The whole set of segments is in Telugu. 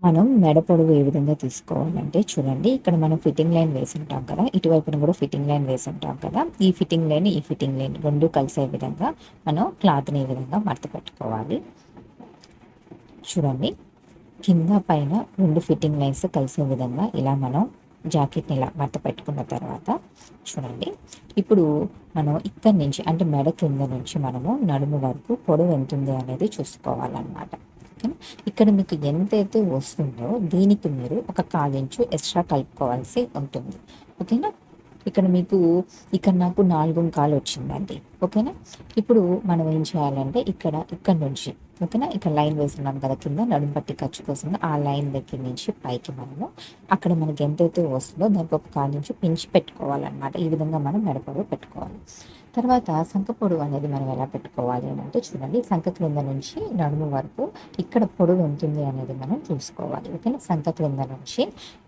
మనం మెడ పొడవు ఏ విధంగా తీసుకోవాలంటే చూడండి, ఇక్కడ మనం ఫిట్టింగ్ లైన్ వేసుంటాం కదా, ఇటువైపున కూడా ఫిట్టింగ్ లైన్ వేసుంటాం కదా, ఈ ఫిట్టింగ్ లైన్ రెండు కలిసే విధంగా మనం క్లాత్ని ఈ విధంగా మడత పెట్టుకోవాలి. చూడండి, కింద పైన రెండు ఫిట్టింగ్ లైన్స్ కలిసే విధంగా ఇలా మనం జాకెట్ని ఇలా మడత పెట్టుకున్న తర్వాత చూడండి, ఇప్పుడు మనం ఇక్కడి నుంచి అంటే మెడ కింద నుంచి మనము నడుము వరకు పొడవు ఎంత ఉంది అనేది చూసుకోవాలన్నమాట. ఓకేనా, ఇక్కడ మీకు ఎంతైతే వస్తుందో దీనికి మీరు ఒక 1/4 ఇంచు ఎక్స్ట్రా కలుపుకోవాల్సి ఉంటుంది. ఓకేనా, ఇక్కడ మీకు ఇక్కడ నాకు 4.25 వచ్చిందండి. ఓకేనా, ఇప్పుడు మనం ఏం చేయాలంటే ఇక్కడ నుంచి ఓకేనా, ఇక్కడ లైన్ వేస్తున్నాం కదా కింద నడుము పట్టి ఖర్చు కోసం, ఆ లైన్ దగ్గర నుంచి పైకి మనము అక్కడ మనకి ఎంతైతే వస్తుందో దానికి ఒక 1/4 ఇంచు పెంచి పెట్టుకోవాలన్నమాట. ఈ విధంగా మనం మెడ పొడవు పెట్టుకోవాలి. తర్వాత సంఖ పొడవు అనేది మనం ఎలా పెట్టుకోవాలి అని అంటే చూడండి, సంఖ క్రింద నుంచి నడుము వరకు ఇక్కడ పొడవు ఎంతుంది అనేది మనం చూసుకోవాలి. ఓకేనా, సంఖ క్రింద నుంచి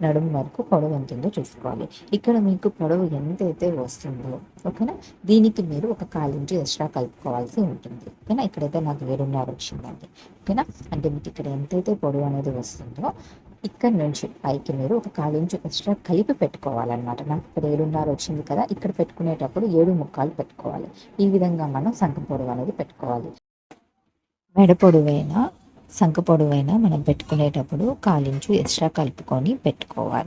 నడుము వరకు పొడవు ఎంతుందో చూసుకోవాలి. ఇక్కడ మీకు పొడవు ఎంతైతే వస్తుందో ఓకేనా, దీనికి మీరు ఒక 1/4 ఇంచు ఎక్స్ట్రా కలుపుకోవాల్సి ఉంటుంది. ఓకేనా, ఇక్కడైతే నాకు 7.5 వచ్చిందండి. ఓకేనా, అంటే మీకు ఇక్కడ ఎంతైతే పొడవు అనేది వస్తుందో ఇక్కడ నుంచి పైకి మీరు ఒక 1/4 ఇంచు ఎక్స్ట్రా కలిపి పెట్టుకోవాలన్నమాట. నాకు ఇక్కడ 7.5 వచ్చింది కదా, ఇక్కడ పెట్టుకునేటప్పుడు 7.75 పెట్టుకోవాలి. ఈ విధంగా మనం సంఖ పొడవు అనేది పెట్టుకోవాలి. మెడ పొడవైనా సంఖ పొడవైనా మనం పెట్టుకునేటప్పుడు 1/4 ఇంచు ఎక్స్ట్రా కలుపుకొని పెట్టుకోవాలి.